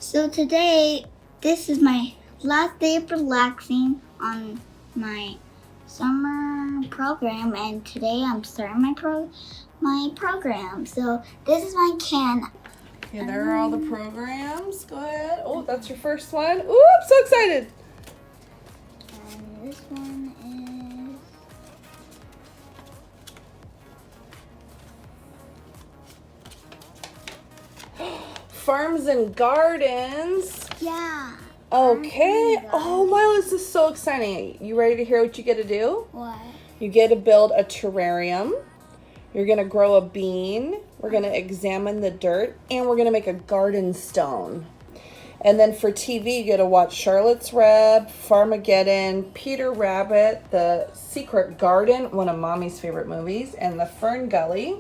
So today, this is my last day of relaxing on my summer program, and today I'm starting my program. So this is my can. Okay, there are all the programs. Go ahead. Oh, that's your first one. Ooh, I'm so excited. And this one is Farms and Gardens. yeah. Okay. Oh, Milo, this is so exciting. You ready to hear what you get to do? What? You get to build a terrarium. You're going to grow a bean. We're going to examine the dirt. And we're going to make a garden stone. And then for TV, you get to watch Charlotte's Web, Farmageddon, Peter Rabbit, The Secret Garden, one of Mommy's favorite movies, and The Fern Gully.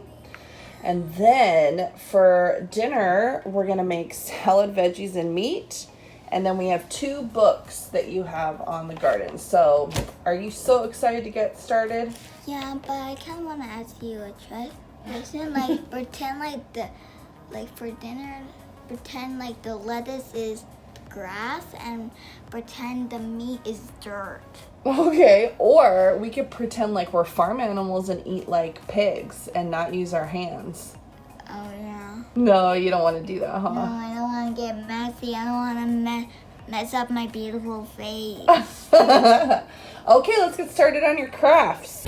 And then for dinner, we're going to make salad, veggies, and meat. And then we have 2 books that you have on the garden. So are you so excited to get started? Yeah, but I kind of want to ask you a question. Like, pretend for dinner, pretend like the lettuce is grass and pretend the meat is dirt. Okay, or we could pretend like we're farm animals and eat like pigs and not use our hands. Oh, yeah. No, you don't want to do that, huh? No, I don't want to get messy. I don't want to mess up my beautiful face. Okay, let's get started on your crafts.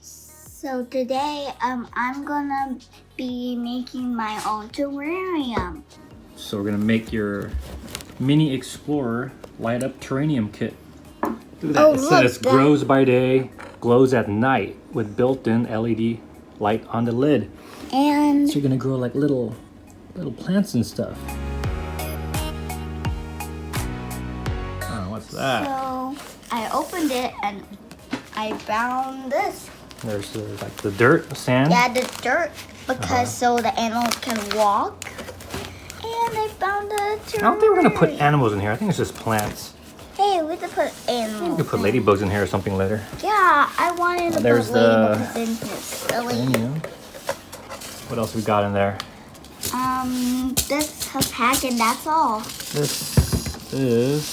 So today, I'm gonna be making my own terrarium. So we're gonna make your mini explorer light up terrarium kit. Look at that. Oh, It look, says grows by day, glows at night with built-in LED light on the lid. And So you're gonna grow like little plants and stuff. Oh, what's that? so I opened it and I found this. There's like the dirt, sand. Yeah, the dirt, because so the animals can walk. And I found a terrarium. I don't think we're gonna put animals in here. I think it's just plants. Hey, we could put animals. We could put ladybugs in here or something later. Yeah, I wanted to There's put the- ladybugs in here. Silly. Terrarium. What else we got in there? This a pack and that's all. This is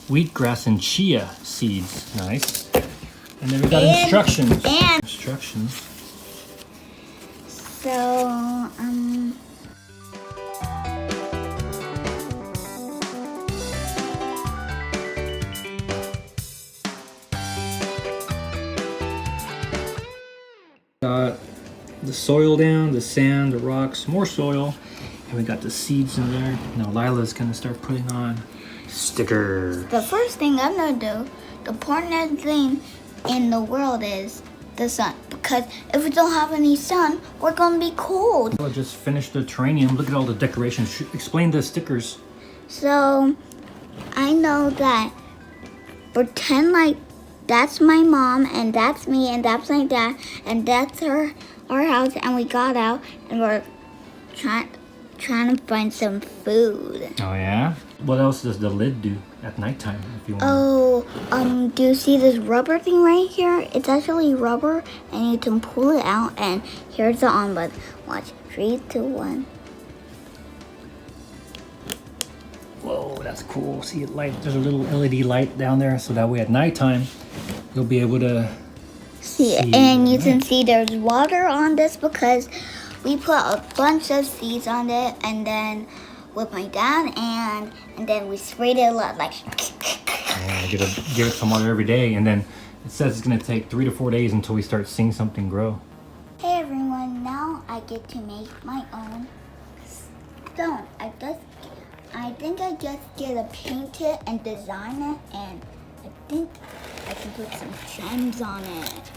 wheatgrass and chia seeds. Nice. And then we got instructions. And Instructions. so, Got the soil down, the sand, the rocks, more soil, and we got the seeds in there. Now Lila's gonna start putting on stickers. the first thing I'm gonna do, the important thing in the world is the sun. Because if we don't have any sun, we're gonna be cold. Lila just finished the terrarium. Look at all the decorations. Explain the stickers. So, I know that pretend like that's my mom and that's me and that's my dad and that's our house, and we got out and we're trying to find some food. Oh yeah? What else does the lid do at nighttime if you want? Oh, do you see this rubber thing right here? It's actually rubber and you can pull it out, and here's the on button. Watch, 3, 2, 1. Whoa, that's cool. See it light. There's a little LED light down there, so that way at nighttime you'll be able to See, and you can see there's water on this because we put a bunch of seeds on it, and then with my dad, and then we sprayed it a lot, like. Yeah, give it some water every day, and then it says it's gonna take 3 to 4 days until we start seeing something grow. Hey everyone, now I get to make my own stone. I think I just get to paint it and design it, and I think I can put some gems on it.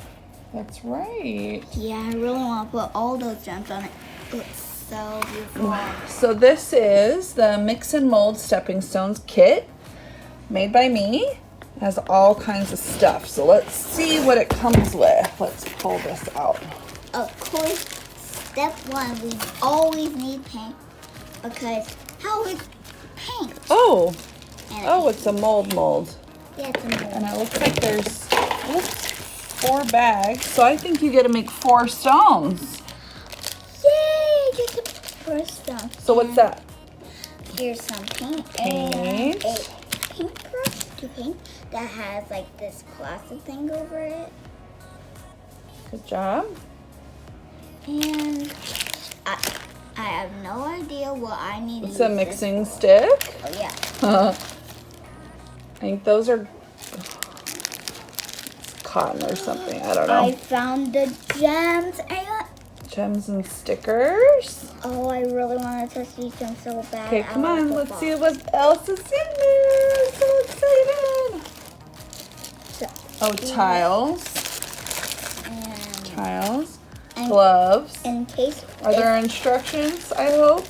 That's right. Yeah, I really want to put all those gems on it. It's so beautiful. So this is the Mix and Mold Stepping Stones kit made by me. It has all kinds of stuff. So let's see what it comes with. Let's pull this out. Of course, step 1, we always need paint, because how is paint? Oh, And oh, it's a mold. yeah, it's a mold. And it looks like there's 4 bags, so I think you get to make 4 stones. Yay! Get the first stone. So what's that? Here's some paint. Paint. And a paintbrush to paint that has like this plastic thing over it. Good job. And I have no idea what I need It's to a use mixing this for. stick. Oh yeah. I think those are cotton or something. I don't know. I found the gems and Gems and stickers. oh, I really want to touch these gems so bad. Okay, come out of on. the Let's box. see what else is in there. So excited. So, Oh, tiles. and, Tiles. and Gloves. in case Are there instructions, I hope?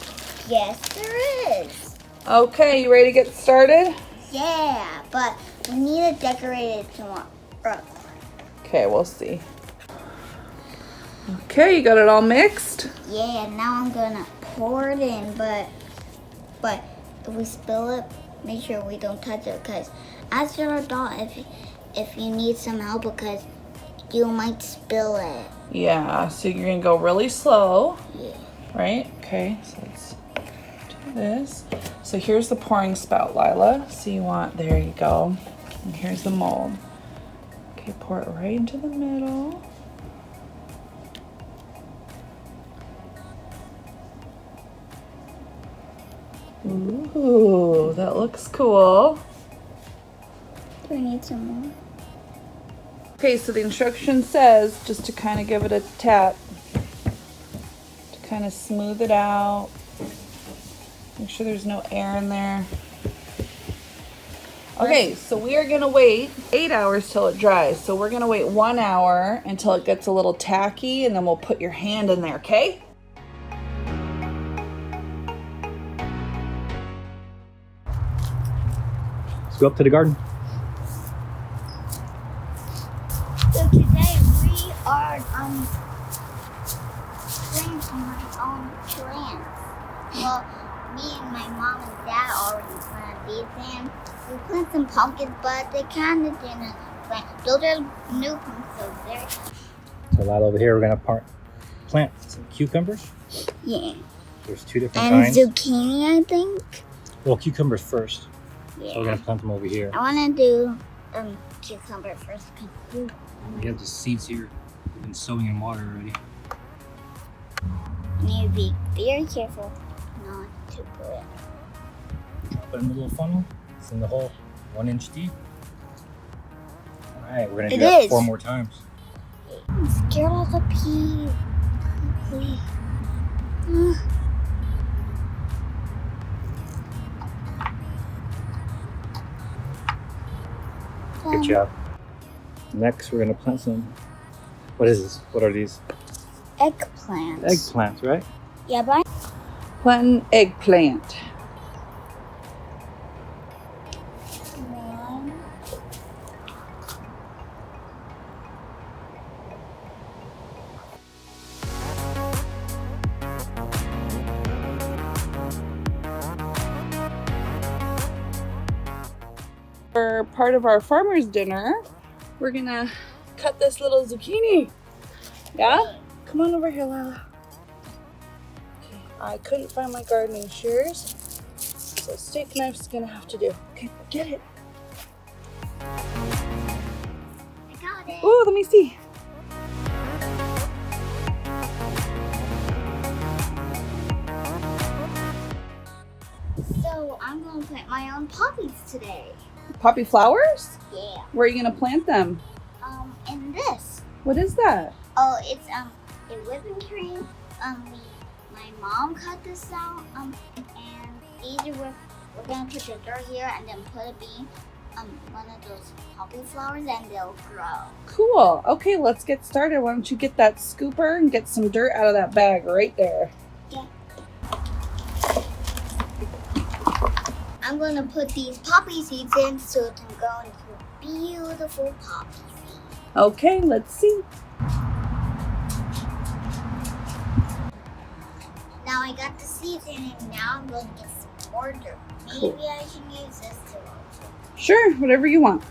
yes, there is. Okay, you ready to get started? Yeah, but we need to decorate it tomorrow. Okay, we'll see. Okay, you got it all mixed? Yeah, now I'm gonna pour it in, but if we spill it, make sure we don't touch it, because as your adult, if you need some help, because you might spill it. Yeah, so you're gonna go really slow, Yeah. right? Okay, so let's do this. So here's the pouring spout, Lila. So you want, there you go. And here's the mold. Okay, pour it right into the middle. Ooh, that looks cool. Do we need some more? Okay, so the instruction says just to kind of give it a tap, to kind of smooth it out. Make sure there's no air in there. Okay, so we are gonna wait 8 hours till it dries. So we're gonna wait 1 hour until it gets a little tacky, and then we'll put your hand in there, okay? Let's go up to the garden. So today we are planting my own plants. Well, me and my mom and dad already planted these, and we planted some pumpkins, but they kind of didn't plant. Those are new pumpkins, so they're So Lila, over here, we're gonna plant some cucumbers. yeah. There's 2 different And kinds. zucchini, I think. Well, cucumbers first. Yeah. So we're gonna plant them over here. I want to do cucumber first. We have the seeds here. We've been sowing in water already. You need to be very careful not to put it. Drop it in the little funnel. It's in the hole, 1 inch deep. All right, we're gonna do It that is. 4 more times. I'm scared of the pea. Please. Good job. Next, we're gonna plant some. What is this? What are these? Eggplants. Eggplants, right? Yeah, but Plant an eggplant. one. For part of our farmer's dinner, we're gonna cut this little zucchini. Yeah? Come on over here, Lila. Okay, I couldn't find my gardening shears, so steak knife's gonna have to do. Okay, get it. I got it. Ooh, let me see. So I'm gonna plant my own poppies today. Poppy flowers? Yeah. Where are you gonna plant them? In this. What is that? Oh, it's a whipping cream. My mom cut this out. And these are we're gonna put the dirt here and then put a bean. One of those poppy flowers and they'll grow. Cool. Okay, let's get started. Why don't you get that scooper and get some dirt out of that bag right there. Yeah. I'm gonna put these poppy seeds in so it can grow into a beautiful poppy seed. Okay, let's see. Now I got the seeds in and now I'm gonna get some more dirt. Maybe Cool. I can use this too. Sure, whatever you want.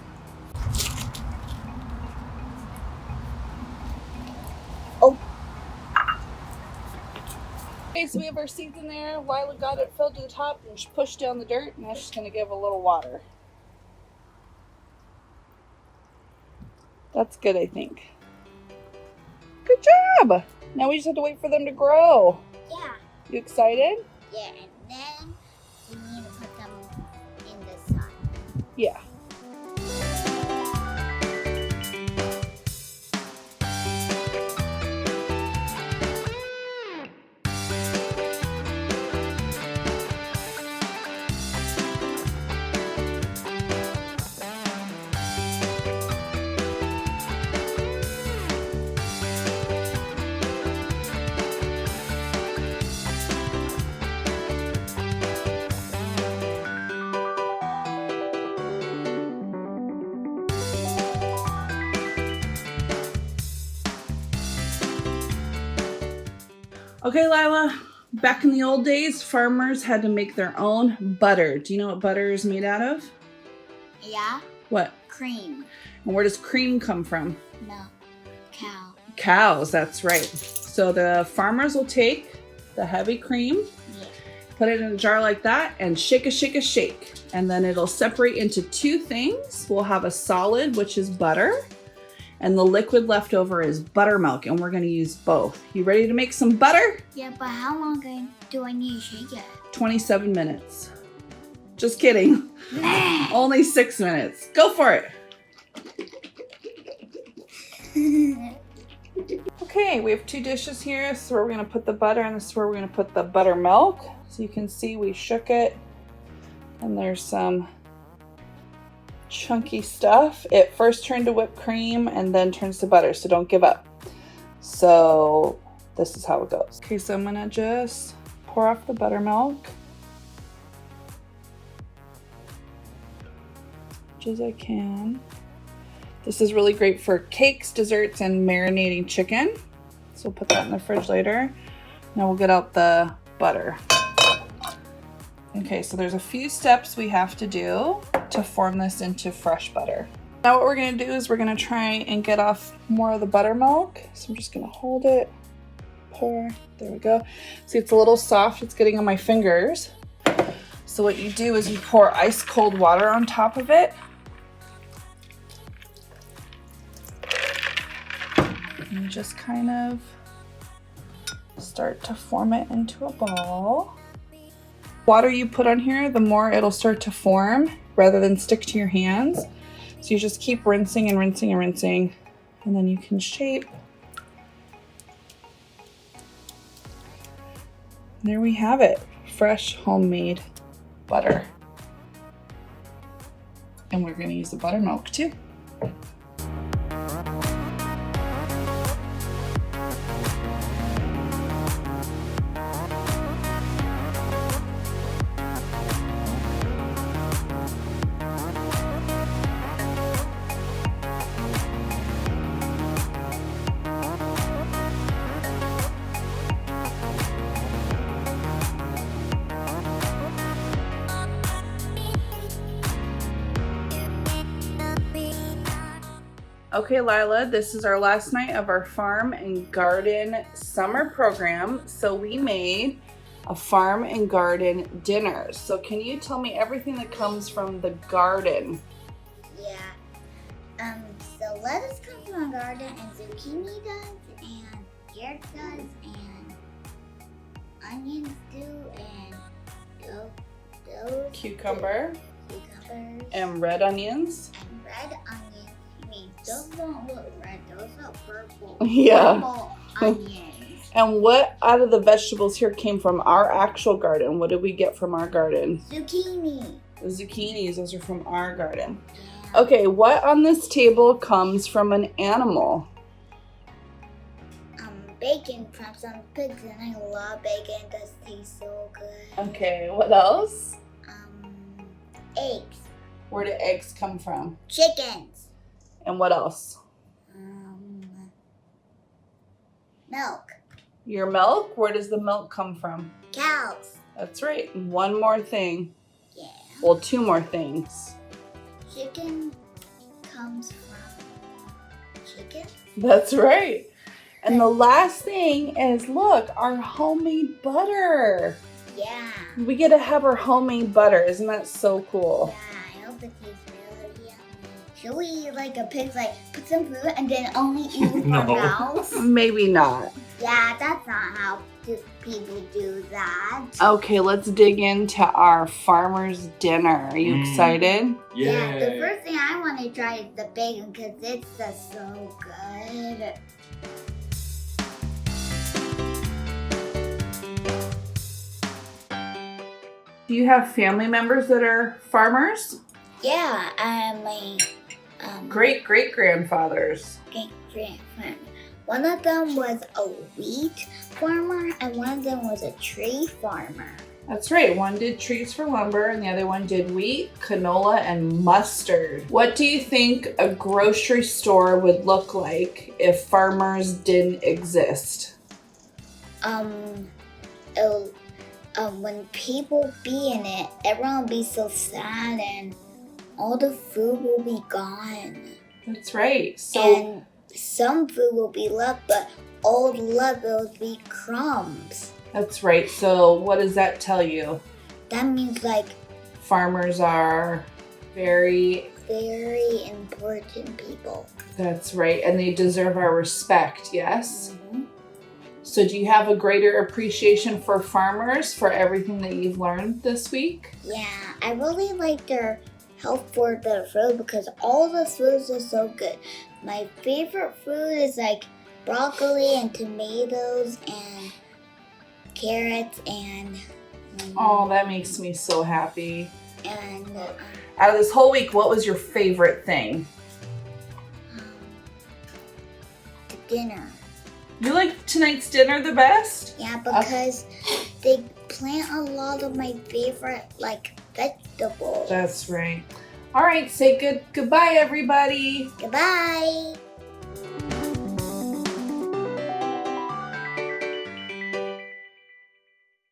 Okay, so we have our seeds in there. Lila got it filled to the top and she pushed down the dirt, and now she's going to give a little water. That's good, I think. Good job! Now we just have to wait for them to grow. Yeah. You excited? Yeah, and then we need to put them in the sun. Yeah. Okay, Lila, back in the old days, farmers had to make their own butter. Do you know what butter is made out of? Yeah. What? Cream. And where does cream come from? No. Cow. Cows, that's right. So the farmers will take the heavy cream, Yeah. put it in a jar like that, and shake, shake. And then it'll separate into two things. We'll have a solid, which is butter, and the liquid left over is buttermilk, and we're gonna use both. You ready to make some butter? Yeah, but how long do I need to shake it? 27 minutes. Just kidding. Only 6 minutes. Go for it. Okay, we have 2 dishes here. This is where we're gonna put the butter, and this is where we're gonna put the buttermilk. So you can see we shook it, and there's some chunky stuff. It first turned to whipped cream and then turns to butter, so don't give up. So this is how it goes. Okay, so I'm gonna just pour off the buttermilk, much as I can. This is really great for cakes, desserts, and marinating chicken. So we'll put that in the fridge later. Now we'll get out the butter. Okay, so there's a few steps we have to do to form this into fresh butter. Now what we're gonna do is we're gonna try and get off more of the buttermilk. So I'm just gonna hold it, pour, there we go. See, it's a little soft, it's getting on my fingers. So what you do is you pour ice cold water on top of it. And you just kind of start to form it into a ball. Water you put on here, the more it'll start to form rather than stick to your hands. So you just keep rinsing and rinsing and rinsing, and then you can shape. There we have it, fresh homemade butter. And we're gonna use the buttermilk too. Okay, Lila, this is our last night of our farm and garden summer program. So we made a farm and garden dinner. So can you tell me everything that comes from the garden? Yeah. So lettuce comes from the garden, and zucchini does, and carrots does, and onions do, and those Cucumber cucumbers and red onions. and red onions. I mean, those don't look red; those are purple. Yeah. Purple onions. And what out of the vegetables here came from our actual garden? What did we get from our garden? Zucchini. The zucchinis, those are from our garden. Yeah. Okay, what on this table comes from an animal? Bacon from some pigs, and I love bacon. It does taste so good. Okay, what else? Eggs. Where do eggs come from? Chickens. And what else? Milk. Your milk? Where does the milk come from? Cows. That's right. One more thing. Yeah. Well, 2 more things. Chicken comes from chicken. That's right. And the last thing is, look, our homemade butter. Yeah. We get to have our homemade butter. Isn't that so cool? Yeah, I hope it tastes really yummy. Should we eat like a pig, like put some food and then only eat with our No. mouths? Maybe not. Yeah, that's not how people do that. Okay, let's dig into our farmer's dinner. Are you excited? Yeah, the first thing I want to try is the bacon because it's just so good. Do you have family members that are farmers? Yeah, my Great-great-grandfathers. great-grandfather. One of them was a wheat farmer and one of them was a tree farmer. That's right. One did trees for lumber and the other one did wheat, canola, and mustard. What do you think a grocery store would look like if farmers didn't exist? When people be in it, everyone will be so sad and all the food will be gone. That's right. So And some food will be left, but all left will be crumbs. that's right. So what does that tell you? That means like Farmers are very, very important people. that's right. And they deserve our respect, yes? Mm-hmm. So do you have a greater appreciation for farmers for everything that you've learned this week? Yeah, I really like their help for the food because all the foods are so good. My favorite food is like broccoli and tomatoes and carrots and Oh, that makes me so happy. and Out of this whole week, what was your favorite thing? the dinner. You like tonight's dinner the best? Yeah, because they plant a lot of my favorite like vegetables. That's right. All right, say goodbye, everybody. Goodbye.